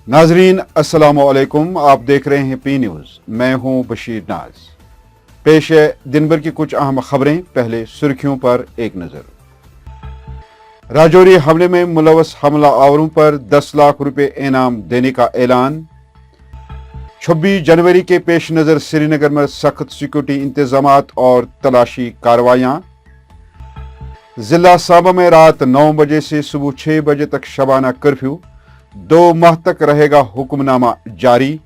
नाजरीन अस्सलाम वालेकुम, आप देख रहे हैं पी न्यूज़। मैं हूं बशीर नाज। पेश है दिन भर की कुछ अहम खबरें। पहले सुर्खियों पर एक नजर। राजौरी हमले में मुलव्वस हमला आवरों पर 10 लाख रुपए इनाम देने का ऐलान। 26 जनवरी के पेश नजर श्रीनगर में सख्त सिक्योरिटी इंतजामात और तलाशी कार्रवाइयां। जिला साबा में रात 9 बजे से सुबह 6 बजे तक शबाना कर्फ्यू, 2 माह तक रहेगा हुक्मनामा जारी।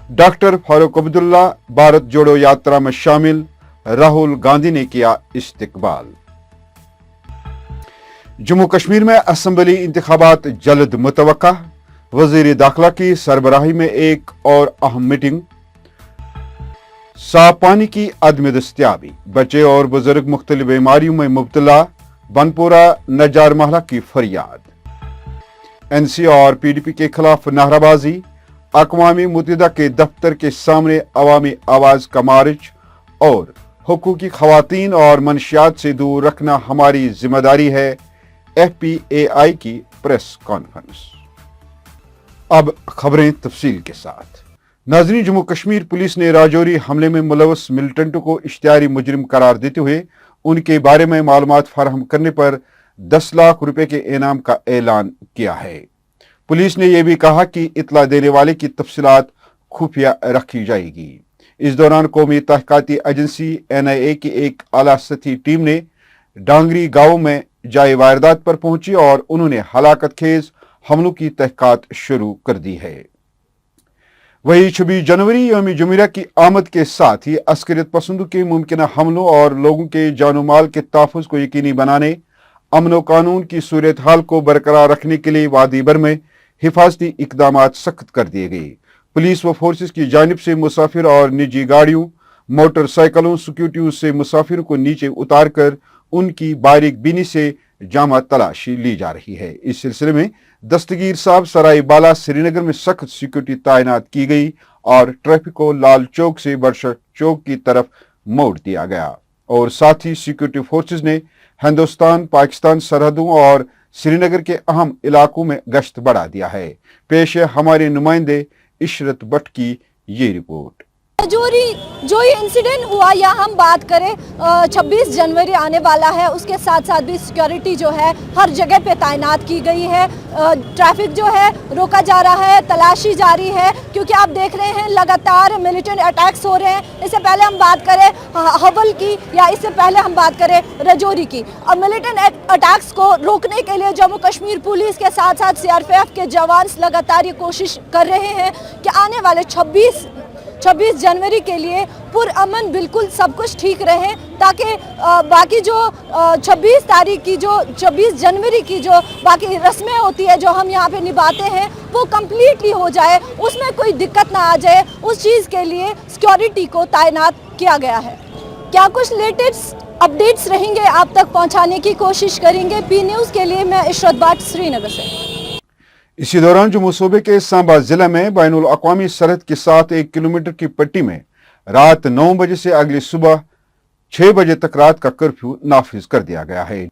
डॉक्टर फारूक अब्दुल्ला भारत जोड़ो यात्रा में शामिल, राहुल गांधी ने किया इस्तकबाल। जम्मू कश्मीर में असेंबली इंतखाबात जल्द मुतवक्का, वजीर दाखिला की सरबराही में एक और अहम मीटिंग। साफ पानी की अदम दस्तयाबी, बच्चे और बुजुर्ग मुख्तलिफ बीमारियों में मुब्तला, बनपोरा नजार महला की फरियाद। एनसी और पीडीपी के खिलाफ नाराबाजी, अक़वामी मुत्तहिदा के दफ्तर के सामने अवामी आवाज का मार्च और हुकूकी खवातीन और मनशियात से दूर रखना हमारी जिम्मेदारी है, FPAI की प्रेस कॉन्फ्रेंस। अब खबरें तफसील के साथ। नाज़रीन, जम्मू कश्मीर पुलिस ने राजौरी हमले में मुलव्वस मिलिटेंटों को इश्तिहारी मुजरिम करार देते हुए उनके बारे में मालूमात फराहम करने पर 10 लाख रुपए के इनाम का ऐलान किया है। पुलिस ने यह भी कहा कि इतला देने वाले की तफसीलात खुफिया रखी जाएगी। इस दौरान कौमी तहकीकाती एजेंसी NIA की एक आला सतही टीम ने डांगरी गांव में जाए वारदात पर पहुंची और उन्होंने हलाकत खेज हमलों की तहकीकात शुरू कर दी है। वही 26 जनवरी यौम जुमेराह की आमद के साथ ही अस्करियत पसंदों के मुमकिन हमलों और लोगों के जानो माल के तहफ़्फ़ुज़ को यकीनी बनाने, अमन व कानून की सूरत हाल को बरकरार रखने के लिए वादी भर में हिफाजती इकदामात सख्त कर दिए गए। पुलिस व फोर्सेस की जानिब से मुसाफिर और निजी गाड़ियों, मोटरसाइकिलों, सिक्योरिटी से मुसाफिरों को नीचे उतार कर उनकी बारीक बीनी से जामा तलाशी ली जा रही है। इस सिलसिले में दस्तगीर साहब सराय बाला श्रीनगर में सख्त सिक्योरिटी तैनात की गई और ट्रैफिक को लाल चौक से बरशा चौक की तरफ मोड़ दिया गया और साथ ही सिक्योरिटी फोर्सेस ने हिंदुस्तान पाकिस्तान सरहदों और श्रीनगर के अहम इलाकों में गश्त बढ़ा दिया है। पेश है हमारे नुमाइंदे इशरत भट्ट की ये रिपोर्ट। जो ये इंसिडेंट हुआ या हम बात करें 26 जनवरी आने वाला है, उसके साथ साथ भी सिक्योरिटी जो है हर जगह पे तैनात की गई है। ट्रैफिक जो है रोका जा रहा है, तलाशी जारी है, क्योंकि आप देख रहे हैं लगातार मिलिटेंट अटैक्स हो रहे हैं। इससे पहले हम बात करें हवल की या इससे पहले हम बात करें राजौरी की। और मिलिटेंट अटैक्स को रोकने के लिए जम्मू कश्मीर पुलिस के साथ साथ CRPF के जवान लगातार ये कोशिश कर रहे हैं कि आने वाले 26 जनवरी के लिए पुरअमन बिल्कुल सब कुछ ठीक रहे, ताकि बाकी जो 26 जनवरी की जो बाकी रस्में होती है जो हम यहाँ पे निभाते हैं वो कम्प्लीटली हो जाए, उसमें कोई दिक्कत ना आ जाए। उस चीज़ के लिए सिक्योरिटी को तैनात किया गया है। क्या कुछ लेटेस्ट अपडेट्स रहेंगे आप तक पहुँचाने की कोशिश करेंगे। पी न्यूज़ के लिए मैं इशरत भट्ट श्रीनगर से। इसी दौरान जम्मू सूबे के सांबा जिला में बैनुल अक़वामी सरहद के साथ 1 किलोमीटर की पट्टी में रात 9 बजे से अगली सुबह 6 बजे तक रात का कर्फ्यू नाफिज कर दिया गया है।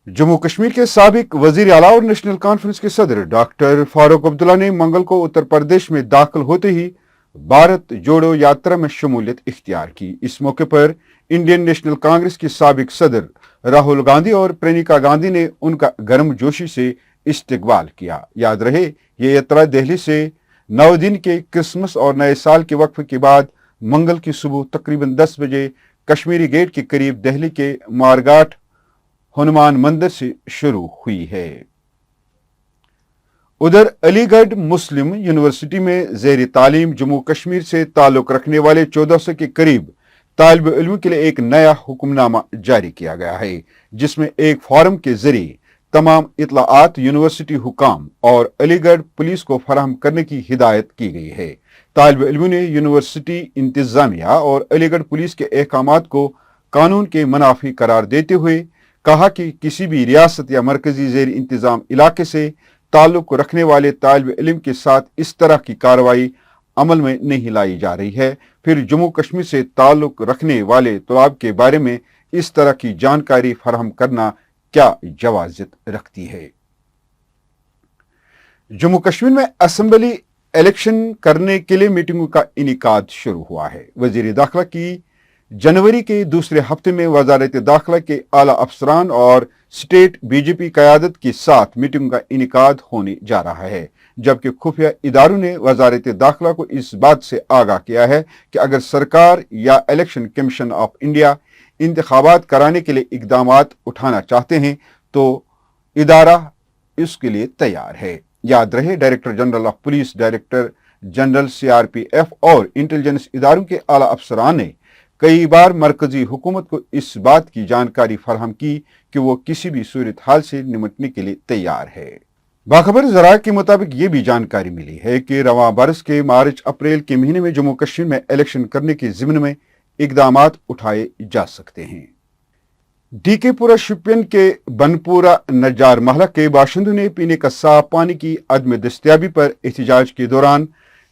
जम्मू कश्मीर के साबिक वजीर आला और नेशनल कॉन्फ्रेंस के सदर डॉक्टर फारूक अब्दुल्ला ने मंगल को उत्तर प्रदेश में दाखिल होते ही भारत जोड़ो यात्रा में शमूलियत इख्तियार की। इस मौके पर इंडियन नेशनल कांग्रेस की साबिक सदर राहुल गांधी और प्रियंका गांधी ने उनका गर्मजोशी से इस्तकबाल किया। याद रहे, ये यात्रा दिल्ली से 9 दिन के क्रिसमस और नए साल के वक्फे के बाद मंगल की सुबह तकरीबन 10 बजे कश्मीरी गेट के करीब दिल्ली के मारघाट हनुमान मंदिर से शुरू हुई है। उधर अलीगढ़ मुस्लिम यूनिवर्सिटी में ज़ेर तालीम जम्मू कश्मीर से ताल्लुक रखने वाले 1400 के करीब तालिब इल्म के लिए एक नया हुक्मनामा जारी किया गया है, जिसमें एक फॉर्म के जरिए तमाम इतलाआत यूनिवर्सिटी हुकाम और अलीगढ़ पुलिस को फराहम करने की हिदायत की गई है। तालिब इल्मों ने यूनिवर्सिटी इंतजामिया और अलीगढ़ पुलिस के अहकामात को कानून के मुनाफी करार देते हुए कहा कि किसी भी रियासत या मरकजी ज़ेर इंतजाम इलाके से ताल्लुक रखने वाले तालिब इल्म के साथ इस तरह की कार्रवाई अमल में नहीं लाई जा रही है। फिर जम्मू कश्मीर से ताल्लुक रखने वाले तलाब के बारे में इस तरह की जानकारी फराहम करना क्या जवाज़त रखती है। जम्मू कश्मीर में असेंबली इलेक्शन करने के लिए मीटिंगों का इनेकाद शुरू हुआ है। वजीर दाखिला की जनवरी के दूसरे हफ्ते में वजारत दाखिला के आला अफसरान और स्टेट बीजेपी क़यादत के साथ मीटिंग का इनेकाद होने जा रहा है, जबकि खुफिया इदारों ने वजारत दाखिला को इस बात से आगाह किया है कि अगर सरकार या इलेक्शन कमीशन ऑफ इंडिया इंतखाबात कराने के लिए इकदामात उठाना चाहते हैं तो इदारा इसके लिए तैयार है। याद रहे, director general of police, director general CRPF और इंटेलिजेंस इदारों के आला अफसरान ने कई बार मरकजी हुकूमत को इस बात की जानकारी फराहम की कि वो किसी भी सूरत हाल से निपटने के लिए तैयार है। बाखबर ज़राए के मुताबिक ये भी जानकारी मिली है कि रवां बरस के मार्च अप्रैल के महीने में जम्मू कश्मीर में इलेक्शन करने के ज़िम्न में इकदामात उठाए जा सकते हैं। डीकेपुरा शुपियन के बनपुरा नजार महला के बाशिंदों ने पीने का साफ पानी की अदम दस्तयाबी पर एहतजाज के दौरान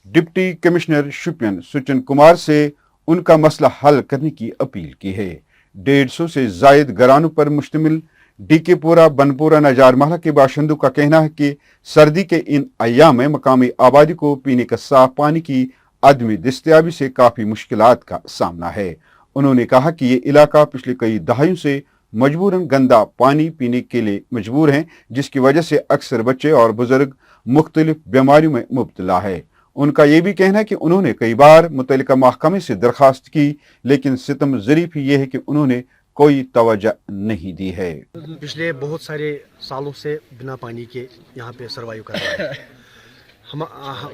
डिप्टी कमिश्नर शुपियन सुचन कुमार से उनका मसला हल करने की अपील की है। 150 से जायद घरानों पर मुश्तमिल डीकेपुरा बनपुरा नजार महला के बाशिंदों का कहना है कि सर्दी के इन अय्याम में मकामी आबादी को पीने का साफ पानी की अदम दस्तयाबी से काफ़ी मुश्किलात का सामना है। उन्होंने कहा कि ये इलाका पिछले कई दहाइयों से मजबूरन गंदा पानी पीने के लिए मजबूर हैं, जिसकी वजह से अक्सर बच्चे और बुजुर्ग मुख्तलिफ बीमारियों में मुब्तला है। उनका ये भी कहना है कि उन्होंने कई बार मुतल्लिका महकमे से दरखास्त की, लेकिन सितम ज़रीफ ये है कि उन्होंने कोई तवज्जो नहीं दी है। पिछले बहुत सारे सालों से बिना पानी के यहाँ पे सर्वाइव कर रहे हैं। हम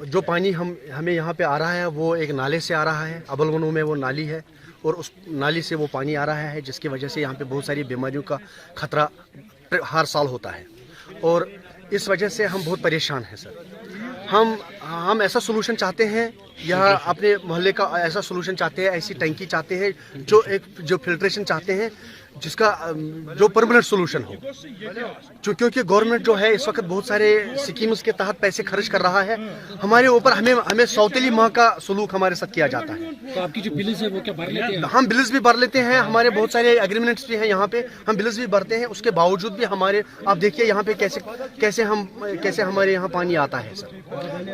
जो पानी हमें यहाँ पे आ रहा है वो एक नाले से आ रहा है। अबलगनू में वो नाली है और उस नाली से वो पानी आ रहा है, जिसकी वजह से यहाँ पे बहुत सारी बीमारियों का खतरा हर साल होता है और इस वजह से हम बहुत परेशान हैं सर। हम ऐसा सोल्यूशन चाहते हैं, यहाँ अपने मोहल्ले का ऐसा सोल्यूशन चाहते हैं, ऐसी टंकी चाहते हैं जो फिल्ट्रेशन चाहते हैं, जिसका जो परमानेंट सोल्यूशन हो। क्योंकि गवर्नमेंट जो है इस वक्त बहुत सारे स्कीम्स के तहत पैसे खर्च कर रहा है हमारे ऊपर। हमें सौतेली माह का सलूक हमारे साथ किया जाता है। तो आपकी जो बिल्स है वो क्या भर लेते हैं? हम बिल्स भी भर लेते हैं, हमारे बहुत सारे एग्रीमेंट्स भी हैं यहाँ पे, हम बिल्स भी भरते हैं। उसके बावजूद भी हमारे, आप देखिए यहाँ पे कैसे हमारे यहाँ पानी आता है सर।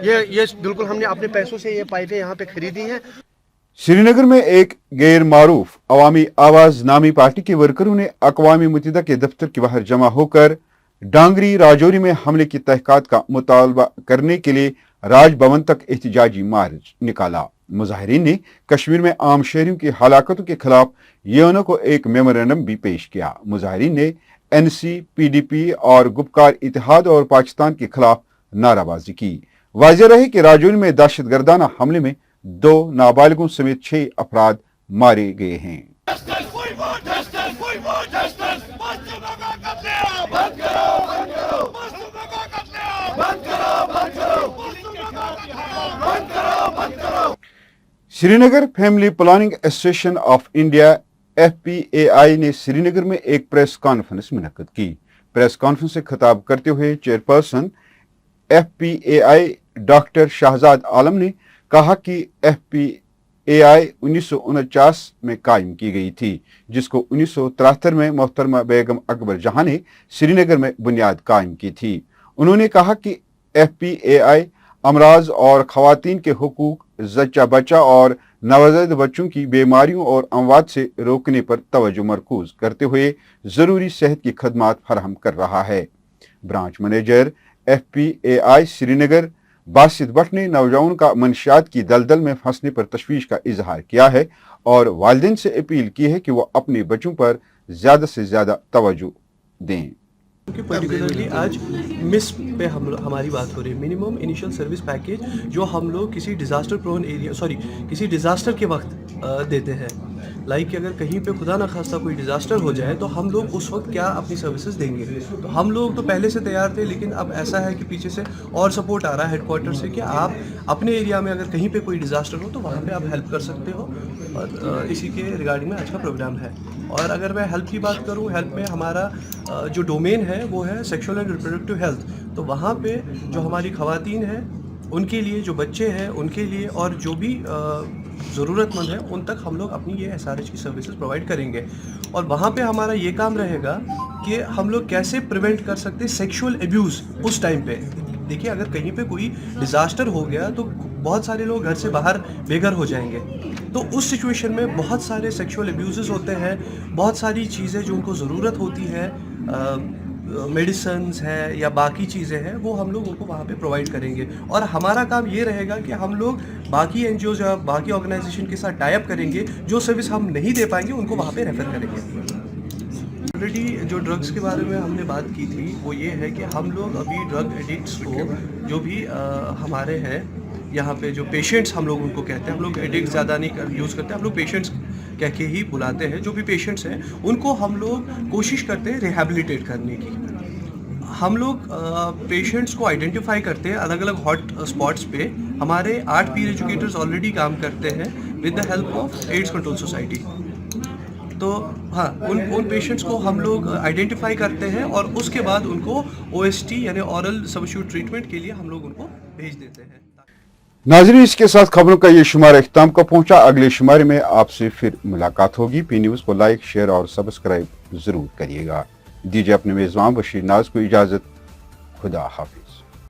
ये बिल्कुल हमने अपने पैसों से ये पाइपें यहाँ पे खरीदी हैं। श्रीनगर में एक गैर मारूफ अवामी आवाज नामी पार्टी के वर्करों ने अक़वाम मुत्तहिदा के दफ्तर के बाहर जमा होकर डांगरी राजौरी में हमले की तहक़ीक़ात का मुतालबा करने के लिए राजभवन तक एहतजाजी मार्च निकाला। मुजाहिरीन ने कश्मीर में आम शहरियों की हलाकतों के खिलाफ यूएनओ को एक मेमोरेंडम भी पेश किया। मुजाहिरीन ने NC, PDP और गुपकार इतिहाद और पाकिस्तान के खिलाफ नाराबाजी की। वाज़ेह रहे कि राजौरी में दहशतगर्दाना हमले में 2 नाबालिगों समेत 6 अफराद मारे गए हैं। Srinagar family planning association of India FPAI ने श्रीनगर में एक प्रेस कॉन्फ्रेंस मुनक्किद की। प्रेस कॉन्फ्रेंस से खिताब करते हुए चेयरपर्सन FPAI डॉक्टर शाहजाद आलम ने कहा कि FPAI 1949 में कायम की गई थी, जिसको 1973 में मोहतरमा बेगम अकबर जहां ने श्रीनगर में बुनियाद कायम की थी। उन्होंने कहा कि FPAI अमराज और खवातीन के हुकूक, जच्चा बच्चा और नवजायद बच्चों की बीमारियों और अमवात से रोकने पर तवज्जो मरकूज करते हुए ज़रूरी सेहत की खदमात फराहम कर रहा है। Branch manager FPAI Srinagar Basit Bhatt ने नौजवानों का मंशियात की दलदल में फंसने पर तशवीश का इजहार किया है और वालिदैन से अपील की है कि वो अपने बच्चों पर ज़्यादा से ज़्यादा तवज्जो दें। क्योंकि पर्टिकुलरली आज मिस पे हमारी बात हो रही है, मिनिमम इनिशियल सर्विस पैकेज, जो हम लोग किसी डिज़ास्टर प्रोन एरिया किसी डिज़ास्टर के वक्त देते हैं। लाइक कि अगर कहीं पे खुदा ना खास्ता कोई डिज़ास्टर हो जाए तो हम लोग उस वक्त क्या अपनी सर्विसेज देंगे। तो हम लोग तो पहले से तैयार थे, लेकिन अब ऐसा है कि पीछे से और सपोर्ट आ रहा है हेडक्वार्टर से कि आप अपने एरिया में अगर कहीं पे कोई डिज़ास्टर हो तो वहाँ पे आप हेल्प कर सकते हो। और इसी के रिगार्डिंग में आज का प्रोग्राम है। और अगर मैं हेल्प की बात करूँ, हेल्प में हमारा जो डोमेन है वो है सेक्सुअल एंड रिप्रोडक्टिव हेल्थ। तो वहाँ पे जो हमारी ख़वातीन हैं उनके लिए, जो बच्चे हैं उनके लिए, और जो भी ज़रूरतमंद है उन तक हम लोग अपनी ये SRH की सर्विसेज प्रोवाइड करेंगे। और वहाँ पे हमारा ये काम रहेगा कि हम लोग कैसे प्रिवेंट कर सकते हैं सेक्सुअल एब्यूज़ उस टाइम पे। देखिए अगर कहीं पे कोई डिज़ास्टर हो गया तो बहुत सारे लोग घर से बाहर बेघर हो जाएंगे, तो उस सिचुएशन में बहुत सारे सेक्सुअल अब्यूज़ होते हैं, बहुत सारी चीज़ें जो उनको ज़रूरत होती है, मेडिसिन्स है या बाकी चीज़ें हैं, वो हम लोग उनको वहाँ पे प्रोवाइड करेंगे। और हमारा काम ये रहेगा कि हम लोग बाकी एनजीओज या बाकी ऑर्गेनाइजेशन के साथ टाई अप करेंगे, जो सर्विस हम नहीं दे पाएंगे उनको वहाँ पे रेफ़र करेंगे। ऑलरेडी जो ड्रग्स के बारे में हमने बात की थी वो ये है कि हम लोग अभी ड्रग एडिक्ट्स को जो भी हमारे हैं यहाँ पे जो पेशेंट्स हम लोग उनको कहते हैं, हम लोग एडिक्ट ज़्यादा नहीं यूज़ करते, हम लोग पेशेंट्स कह के ही बुलाते हैं। जो भी पेशेंट्स हैं उनको हम लोग कोशिश करते हैं रिहैबिलिटेट करने की। हम लोग पेशेंट्स को आइडेंटिफाई करते हैं अलग अलग हॉट स्पॉट्स पे। हमारे 8 पीयर एजुकेटर्स ऑलरेडी काम करते हैं with the help of AIDS control society. तो हाँ, उन पेशेंट्स को हम लोग आइडेंटिफाई करते हैं और उसके बाद उनको OST यानी ऑरल सबस्टिट्यूट ट्रीटमेंट के लिए हम लोग उनको भेज देते हैं। नाज़रीन, इसके साथ खबरों का ये शुमारा इख्तिताम को पहुंचा। अगले शुमारे में आपसे फिर मुलाकात होगी। पी न्यूज़ को लाइक, शेयर और सब्सक्राइब जरूर करिएगा। दीजिए अपने मेज़बान बशीर नाज को इजाज़त। खुदा हाफिज़।